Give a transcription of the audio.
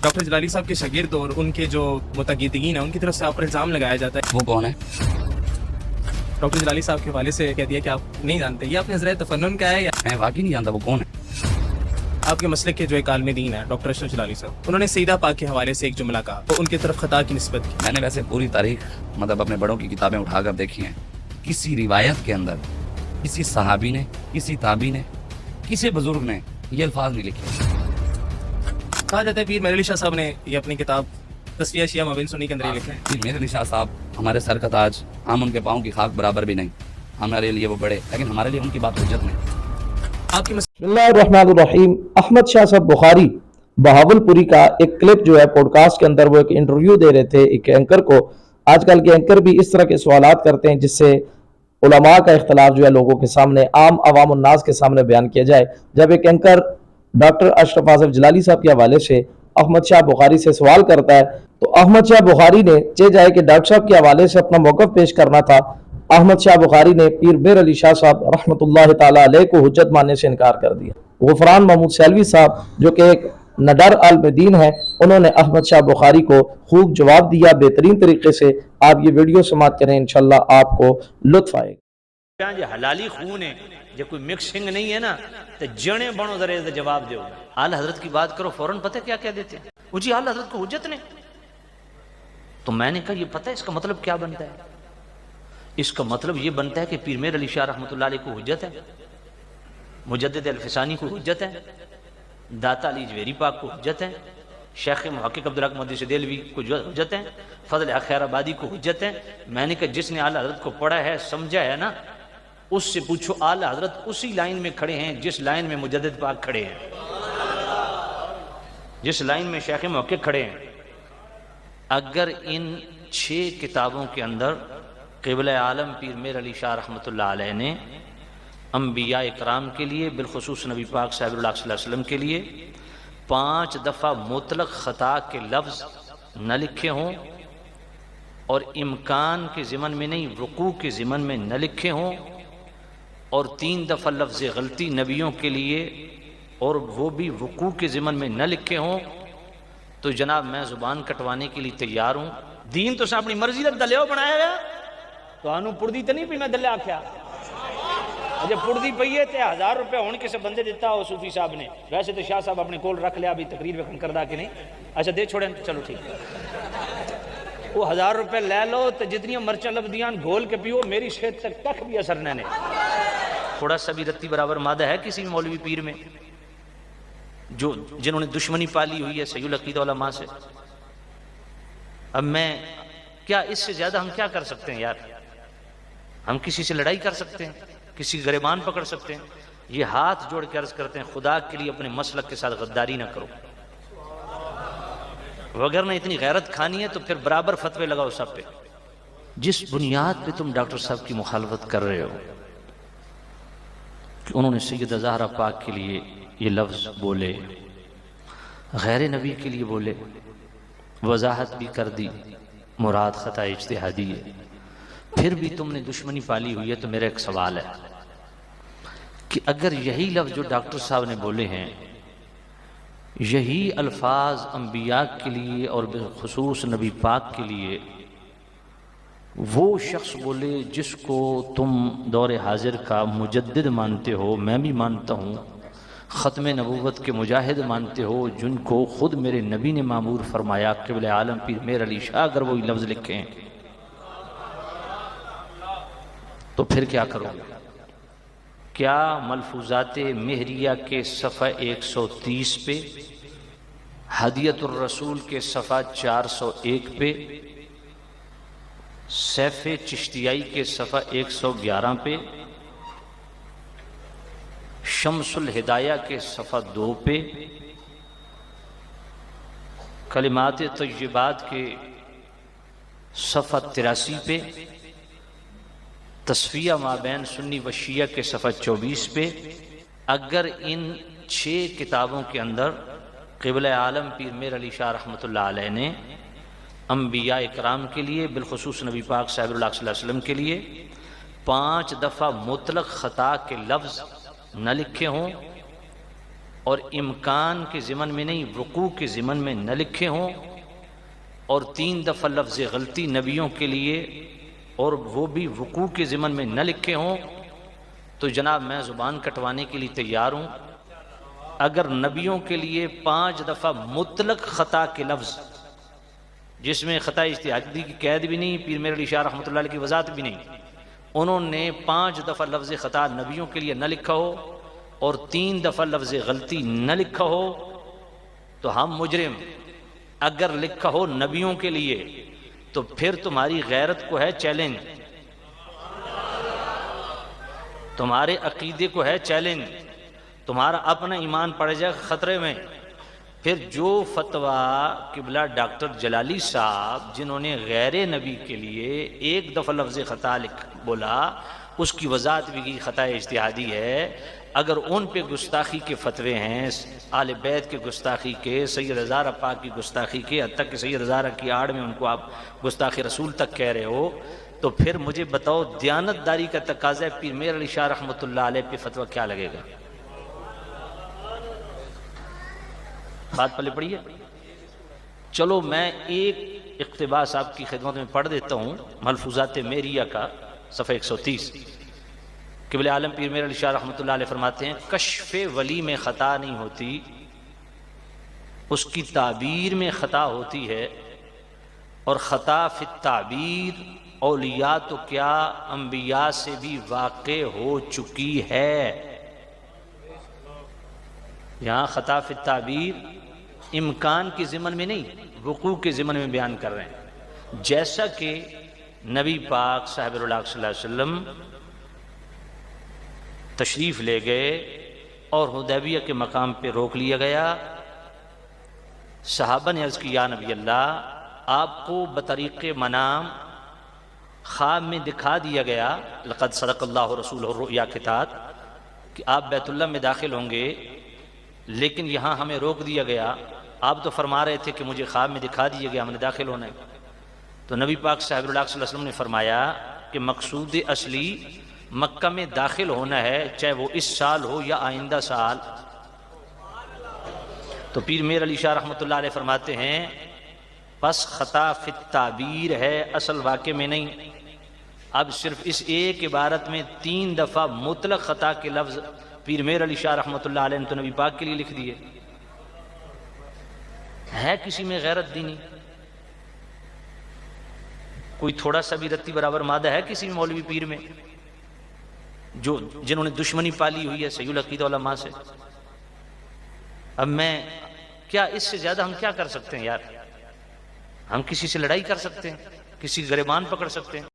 Doctor Jalali صاحب کے شاگرد اور ان کے جو متقدین ہیں ان کی طرف سے آپ پر الزام لگایا جاتا ہے. وہ کون ہے؟ ڈاکٹر جلالی صاحب کے حوالے سے کہہ دیا کہ آپ نہیں جانتے. یہ آپ نے حضرت تفنن کا ہے یا میں واقعی نہیں جانتا وہ کون ہے. آپ کے مسلک کے جو ایک عالم دین ہے ڈاکٹر اشرف جلالی صاحب, انہوں نے سیدہ پاک کے حوالے سے ایک جملہ کہا تو ان کی طرف خطا کی نسبت کی. میں نے ویسے پوری تاریخ مطلب اپنے بڑوں کی کتابیں اٹھا کر دیکھی ہیں. کسی روایت کے اندر کسی صحابی نے, کسی تابعی نے, کسی بزرگ نے یہ الفاظ نہیں لکھے. کہا جاتا ہے پیر میر علی شاہ صاحب نے یہ اپنی کتاب تصفیہ شیعہ مابین سنی کے اندر لکھا ہے. پیر میر علی شاہ صاحب ہمارے سر کا تاج, ہم ان کے پاؤں کی خاک برابر بھی نہیں. ہمارے لیے وہ بڑے, لیکن ہمارے لیے ان کی بات حجت نہیں. آپ کی بسم اللہ الرحمن الرحیم. احمد شاہ صاحب بخاری بہاولپوری کا ایک کلپ جو ہے پوڈ کاسٹ کے اندر, وہ ایک انٹرویو دے رہے تھے ایک اینکر کو. آج کل کے اینکر بھی اس طرح کے سوالات کرتے ہیں جس سے علماء کا اختلاف جو ہے لوگوں کے سامنے, عام عوام الناس کے سامنے بیان کیا جائے. جب ایک اینکر ڈاکٹر اشرف آصف جلالی صاحب کے حوالے سے احمد شاہ بخاری سے سوال کرتا ہے تو احمد شاہ بخاری نے چہ جائے کہ ڈاکٹر صاحب کے حوالے سے اپنا موقف پیش کرنا تھا, احمد شاہ بخاری نے پیر میر علی شاہ صاحب رحمۃ اللہ تعالی علیہ کو حجت ماننے سے انکار کر دیا. غفران محمود سیلوی صاحب جو کہ ایک نڈر عالم دین ہے, انہوں نے احمد شاہ بخاری کو خوب جواب دیا بہترین طریقے سے. آپ یہ ویڈیو سماعت کریں, انشاءاللہ آپ کو لطف آئے گا. جو حلالی خون ہے, جو کوئی مکسنگ نہیں ہے نا, تو جنے بنو ذرے جواب دیو. اعلی حضرت کی بات کرو فوراً پتہ کیا کہہ دیتے ہیں, وہ جی اعلی حضرت کو حجت نے. تو میں نے کہا یہ پتہ ہے اس کا مطلب کیا بنتا ہے؟ اس کا مطلب یہ بنتا ہے کہ پیر میر علی شاہ رحمۃ اللہ علیہ کو حجت ہے, مجدد الفسانی کو حجت ہے, داتا علی جویری پاک کو حجت ہے, شیخ محقق عبدالحق محدث دہلوی کو حجت ہے, فضل خیر آبادی کو حجت ہے. میں نے کہا جس نے اعلی حضرت کو پڑھا ہے سمجھا ہے نا, اس سے پوچھو اعلی حضرت اسی لائن میں کھڑے ہیں جس لائن میں مجدد پاک کھڑے ہیں, جس لائن میں شیخ محقق کھڑے ہیں. اگر ان 6 کتابوں کے اندر قبلہ عالم پیر میر علی شاہ رحمۃ اللہ علیہ نے انبیاء اکرام کے لیے, بالخصوص نبی پاک صاحب اللہ صلی اللہ علیہ وسلم کے لیے 5 دفعہ مطلق خطا کے لفظ نہ لکھے ہوں, اور امکان کے ضمن میں نہیں وقوع کے ضمن میں نہ لکھے ہوں, اور 3 دفعہ لفظ غلطی نبیوں کے لیے اور وہ بھی وقوع کے ضمن میں نہ لکھے ہوں, تو جناب میں زبان کٹوانے کے لیے تیار ہوں. دین تو سا اپنی مرضی کا دلیو بنایا گیا, تو آنو پردی تو نہیں پی میں دلے آکھیا. جب پردی پئی ہے تے 1000 روپے ہون کسے بندے دیتا ہو صوفی صاحب نے, ویسے تو شاہ صاحب اپنے کول رکھ لیا, ابھی تقریر وکھن کردہ کہ نہیں, اچھا دے چھوڑیں, چلو ٹھیک ہے. وہ 1000 روپے لے لو تو جتنی مرچیں لبدیاں گھول کے پیو, میری صحت تک تک بھی اثر نہ نے. تھوڑا سا بھی رتی برابر مادہ ہے کسی مولوی پیر میں جو جنہوں نے دشمنی پالی ہوئی ہے سید العقیدہ علماء سے؟ اب میں کیا اس سے زیادہ ہم کیا کر سکتے ہیں یار؟ ہم کسی سے لڑائی کر سکتے ہیں, کسی گریبان پکڑ سکتے ہیں؟ یہ ہاتھ جوڑ کے عرض کرتے ہیں خدا کے لیے اپنے مسلک کے ساتھ غداری نہ کرو, وگرنہ اتنی غیرت کھانی ہے تو پھر برابر فتوے لگاؤ سب پہ. جس بنیاد پہ تم ڈاکٹر صاحب کی مخالفت کر رہے ہو کہ انہوں نے سیدہ زہرا پاک کے لیے یہ لفظ بولے, غیر نبی کے لیے بولے, وضاحت بھی کر دی, مراد خطا اجتہادی ہے, پھر بھی تم نے دشمنی پالی ہوئی ہے, تو میرا ایک سوال ہے کہ اگر یہی لفظ جو ڈاکٹر صاحب نے بولے ہیں, یہی الفاظ انبیاء کے لیے اور بالخصوص نبی پاک کے لیے وہ شخص بولے جس کو تم دور حاضر کا مجدد مانتے ہو, میں بھی مانتا ہوں, ختم نبوت کے مجاہد مانتے ہو, جن کو خود میرے نبی نے معمور فرمایا قبلہ عالم پیر میر علی شاہ, اگر وہی لفظ لکھیں تو پھر کیا کرو؟ کیا ملفوظات مہریہ کے صفحہ 130 پہ, ہدیت الرسول کے صفحہ 401 پہ, سیف چشتیائی کے صفحہ 111 پہ, شمس الہدایہ کے صفحہ 2 پہ, کلمات طیبات کے صفحہ 83 پہ, تصفیہ مابین سنی و شیعہ کے صفحہ 24 پہ, اگر ان 6 کتابوں کے اندر قبلہ عالم پیر میر علی شاہ رحمۃ اللہ علیہ نے انبیاء اکرام کے لیے, بالخصوص نبی پاک صاحب اللہ صلی اللہ علیہ وسلم کے لیے 5 دفعہ مطلق خطا کے لفظ نہ لکھے ہوں, اور امکان کے ضمن میں نہیں وقوع کے ضمن میں نہ لکھے ہوں، اور 3 دفعہ لفظ غلطی نبیوں کے لیے اور وہ بھی وقوع کے ضمن میں نہ لکھے ہوں، تو جناب میں زبان کٹوانے کے لیے تیار ہوں۔ اگر نبیوں کے لیے 5 دفعہ مطلق خطا کے لفظ جس میں خطا اجتہادی کی قید بھی نہیں، پیر میر علی شاہ رحمۃ اللہ علیہ کی وضاحت بھی نہیں، انہوں نے 5 دفعہ لفظ خطا نبیوں کے لیے نہ لکھا ہو اور 3 دفعہ لفظ غلطی نہ لکھا ہو، تو ہم مجرم، اگر لکھا ہو نبیوں کے لیے تو پھر تمہاری غیرت کو ہے چیلنج، تمہارے عقیدے کو ہے چیلنج، تمہارا اپنا ایمان پڑ جائے خطرے میں۔ پھر جو فتویٰ قبلہ ڈاکٹر جلالی صاحب جنہوں نے غیر نبی کے لیے 1 دفعہ لفظ خطا بولا، اس کی وضاحت بھی کی خطا اجتہادی ہے، اگر ان پہ گستاخی کے فتوے ہیں، آل بیت کے گستاخی کے، سید ہزارہ پاک کی گستاخی کے، حتیٰ کہ سید ہزارہ کی آڑ میں ان کو آپ گستاخی رسول تک کہہ رہے ہو، تو پھر مجھے بتاؤ دیانت داری کا تقاضا پیر میر علی شاہ رحمۃ اللہ علیہ پہ فتویٰ کیا لگے گا؟ بات پلے پڑی ہے؟ چلو میں ایک اقتباس آپ کی خدمت میں پڑھ دیتا ہوں، ملفوظات میریہ کا، صفحہ 130۔ قبلہ عالم پیر میر علی شاہ رحمۃ اللہ علیہ فرماتے ہیں کشف ولی میں خطا نہیں ہوتی، اس کی تعبیر میں خطا ہوتی ہے، اور خطا فی التعبیر اولیاء تو کیا انبیاء سے بھی واقع ہو چکی ہے۔ یہاں خطا فی التعبیر امکان کے ضمن میں نہیں، وقوع کے ضمن میں بیان کر رہے ہیں، جیسا کہ نبی پاک صاحب اللہ صلی اللہ علیہ وسلم تشریف لے گئے اور حدیبیہ کے مقام پہ روک لیا گیا، صحابہ نے عرض کی یا نبی اللہ، آپ کو بطریق منام خواب میں دکھا دیا گیا، لقد صدق اللہ رسولہ الرؤیا کے تحت، کہ آپ بیت اللہ میں داخل ہوں گے، لیکن یہاں ہمیں روک دیا گیا، آپ تو فرما رہے تھے کہ مجھے خواب میں دکھا دیا گیا، ہم نے داخل ہونا ہے۔ تو نبی پاک صاحب اللہ صلی اللہ علیہ وسلم نے فرمایا کہ مقصود اصلی مکہ میں داخل ہونا ہے، چاہے وہ اس سال ہو یا آئندہ سال۔ تو پیر میر علی شاہ رحمۃ اللہ علیہ فرماتے ہیں پس خطا فی التعبیر ہے، اصل واقع میں نہیں۔ اب صرف اس ایک عبارت میں 3 دفعہ مطلق خطا کے لفظ پیر میر علی شاہ رحمۃ اللہ علیہ نے تو نبی پاک کے لیے لکھ دیے۔ ہے کسی میں غیرت دینی؟ کوئی تھوڑا سا بھی رتی برابر مادہ ہے کسی مولوی پیر میں جو جنہوں نے دشمنی پالی ہوئی ہے صحیح العقیدہ علماء سے؟ اب میں کیا اس سے زیادہ ہم کیا کر سکتے ہیں یار؟ ہم کسی سے لڑائی کر سکتے ہیں؟ کسی گریبان پکڑ سکتے ہیں؟